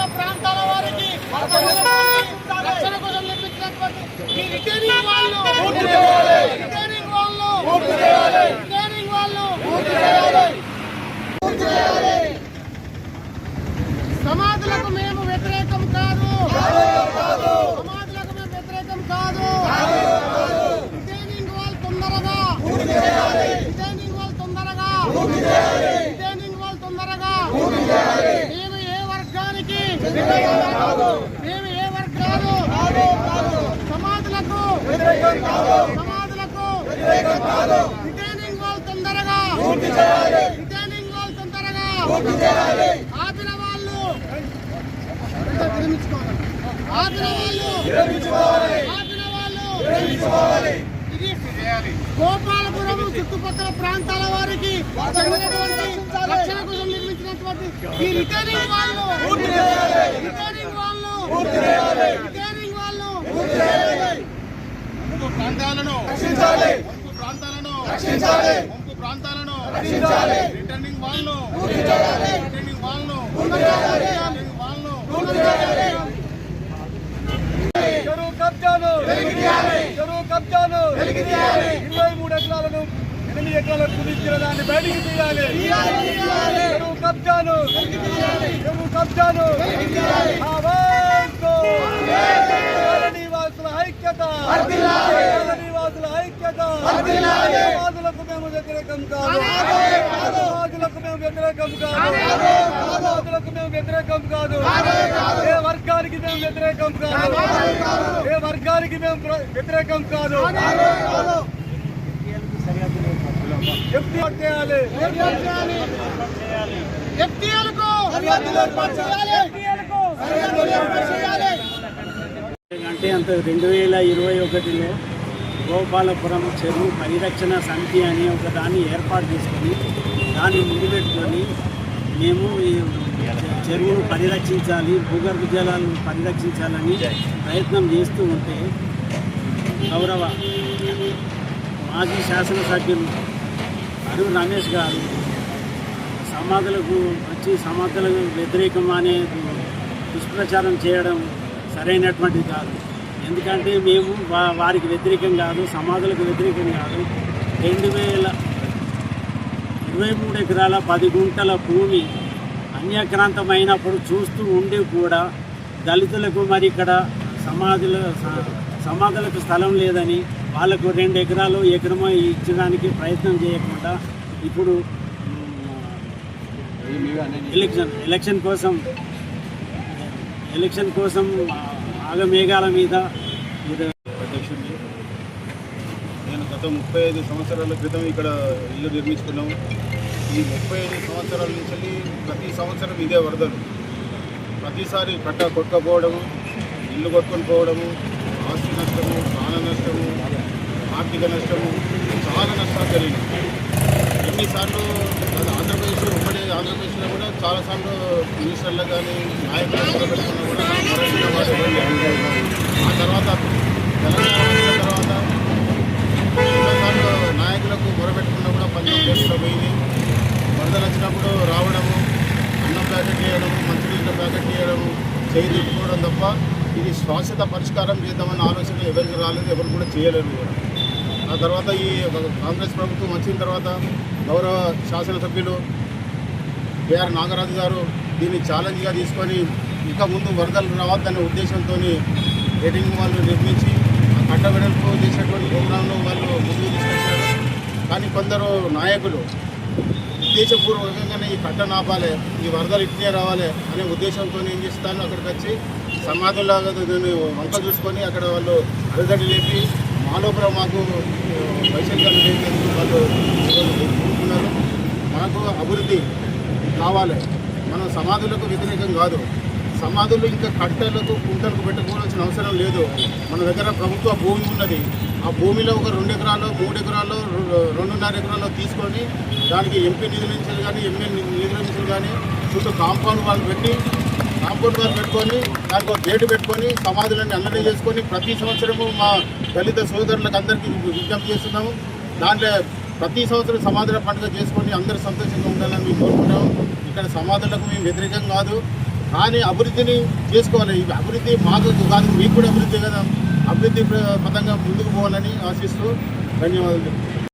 చుట్టుపక్కల ప్రాంతాల వారికి రక్షణ కోసం నిర్మించినటువంటి ఈ రిటైనింగ్ వాళ్ళు సమాధులకు మేము వ్యతిరేకం కాదు, సమాధులకు మేము వ్యతిరేకం కాదు. రిటైనింగ్ వాళ్ళు తొందరగా, రిటైనింగ్ వాళ్ళు తొందరగా, రిటైనింగ్ వాళ్ళు తొందరగా. మేము ఏ వర్గానికి, మేము ఏ వర్గాలు సమాధులకు, సమాధులకు రిటైనింగ్ వాళ్ళు తొందరగా, రిటైనింగ్ వాళ్ళు తొందరగా ఆపిన వాళ్ళు, ఆపిన వాళ్ళు ఇది గోపాలపురం చుట్టుపక్కల ప్రాంతాల వారికి చెందినటువంటి రక్షణ కోసం నిర్మించినటువంటి ఈ రిటైనింగ్ వాళ్ళు, రిటైనింగ్ వాళ్ళు, రిటైనింగ్ వాళ్ళు ముంపు ప్రాంతాలను రక్షించాలి, ముంపు ప్రాంతాలను రక్షించాలి, ముంపు ప్రాంతాలను రక్షించాలి. రిటర్నింగ్ వాళ్ళు, రిటర్నింగ్ వాళ్ళు, రిటర్నింగ్ వాళ్ళు చెరువు కబ్జాను, చెరువు కబ్జాను 23 ఎకరాలను 8 ఎకరాలకు కుదించిన దాన్ని బయటికి తీయాలి. చెరువు కబ్జాను, చెరువు కబ్జాను నివాసుల ఐక్యత, నివాసుల ఐక్యత. సమాధులకు మేము వ్యతిరేకం కాదు, సమాధులకు మేము వ్యతిరేకం కాదు, సమాధులకు మేము వ్యతిరేకం కాదు. ఏ వర్గానికి మేము వ్యతిరేకం కాదు, ఏ వర్గానికి మేము వ్యతిరేకం కాదు. అంటే అంత 2021లో గోపాలపురం చెరువు పరిరక్షణ సమితి అని ఒక దాన్ని ఏర్పాటు చేసుకొని దాన్ని ముందు పెట్టుకొని మేము ఈ చెరువును పరిరక్షించాలి, భూగర్భ జలాలను పరిరక్షించాలని ప్రయత్నం చేస్తూ ఉంటే గౌరవ మాజీ శాసనసభ్యులు అరుణ్ రమేష్ గారు సమాధులకు వచ్చి సమాధులకు వ్యతిరేకం అనే దుష్ప్రచారం చేయడం సరైనటువంటిది కాదు. ఎందుకంటే మేము వారికి వ్యతిరేకం కాదు, సమాధులకు వ్యతిరేకం కాదు. 2023 ఎకరాల 10 గుంటల భూమి అన్యాక్రాంతమైనప్పుడు చూస్తూ ఉండి కూడా దళితులకు మరి ఇక్కడ సమాధులకు స్థలం లేదని వాళ్ళకు 2 ఎకరాలు ఎకరమో ఇచ్చడానికి ప్రయత్నం చేయకుండా ఇప్పుడు ఎలక్షన్ కోసం ఆగమేఘాల మీద. అధ్యక్షుడిని నేను గత 35 సంవత్సరాల క్రితం ఇక్కడ ఇల్లు నిర్మించుకున్నాము. ఈ 35 సంవత్సరాల నుంచి ప్రతి సంవత్సరం ఇదే వరదలు. ప్రతిసారి కట్ట కొట్టుకపోవడము, ఇల్లు కొట్టుకొని పోవడము, ఆస్తి నష్టము, ప్రాణ నష్టము, ఆర్థిక నష్టము, చాలా నష్టాలు జరిగినాయి. ఎన్నిసార్లు ఆంధ్రప్రదేశ్ ఉమ్మడి ఆంధ్రప్రదేశ్లో కూడా చాలాసార్లు మినిస్టర్లు కానీ నాయకులు పెట్టుకున్నా కూడా ఆ తర్వాత తెలంగాణ వచ్చిన తర్వాత చాలాసార్లు నాయకులకు మొరపెట్టుకున్నా కూడా 15 కేసులు పోయింది. వరదలు వచ్చినప్పుడు రావడము, అన్నం ప్యాకెట్ చేయడము, మంచినీళ్ళ ప్యాకెట్ చేయడము, చేయి తిప్పుకోవడం తప్ప ఇది శాశ్వత పరిష్కారం చేద్దామన్న ఆలోచన ఎవరికి రాలేదు, ఎవరు కూడా చేయలేరు కూడా. ఆ తర్వాత ఈ కాంగ్రెస్ ప్రభుత్వం వచ్చిన తర్వాత గౌరవ శాసనసభ్యులు కేఆర్ నాగరాజు గారు దీన్ని ఛాలెంజ్గా తీసుకొని ఇక ముందు వరదలు రావద్దనే ఉద్దేశంతో రిటైనింగ్ వాళ్ళు నిర్మించి ఆ కట్ట వెడల్పు చేసేటువంటి ప్రోగ్రాంలో వాళ్ళు ముందుకు తీసుకొచ్చారు. కానీ కొందరు నాయకులు ఉద్దేశపూర్వకంగానే ఈ కట్ట నాపాలి, ఈ వరదలు ఇట్లే రావాలి అనే ఉద్దేశంతో ఏం చేస్తాను అక్కడికి వచ్చి సమాధుల్లాగా వంక చూసుకొని అక్కడ వాళ్ళు అడుగడి లేపి మా లోపల మాకు వైశల్యాలు లేపేందుకు వాళ్ళు కోరుకున్నారు. మనకు అభివృద్ధి కావాలి, మనం సమాధులకు వ్యతిరేకం కాదు. సమాధులు ఇంకా కట్టలకు కుంటలకు పెట్టుకోవాల్సిన అవసరం లేదు. మన దగ్గర ప్రభుత్వ భూమి ఉన్నది. ఆ భూమిలో ఒక 2 ఎకరాలు 3 ఎకరాలు 2.5 ఎకరాలు తీసుకొని దానికి ఎంపీ నిధుల నుంచి కానీ ఎమ్మెల్యే నిధుల నుంచి కానీ చుట్టూ కాంపౌండ్ వాళ్ళు పెట్టుకొని దానికి ఒక గేటు పెట్టుకొని సమాధులన్నీ అల్లరి చేసుకొని ప్రతి సంవత్సరము మా దళిత సోదరులకు అందరికీ విజ్ఞప్తి చేస్తున్నాము. దాంట్లో ప్రతి సంవత్సరం సమాధుల పండుగ చేసుకొని అందరూ సంతోషంగా ఉండాలని మేము కోరుకుంటాము. ఇక్కడ సమాధులకు మేము వ్యతిరేకం కాదు. కానీ అభివృద్ధిని చేసుకోవాలి. ఈ అభివృద్ధి మాకు కాదు, మీకు కూడా అభివృద్ధి కదా. అభివృద్ధి పథంగా ముందుకు పోవాలని ఆశిస్తూ ధన్యవాదాలు.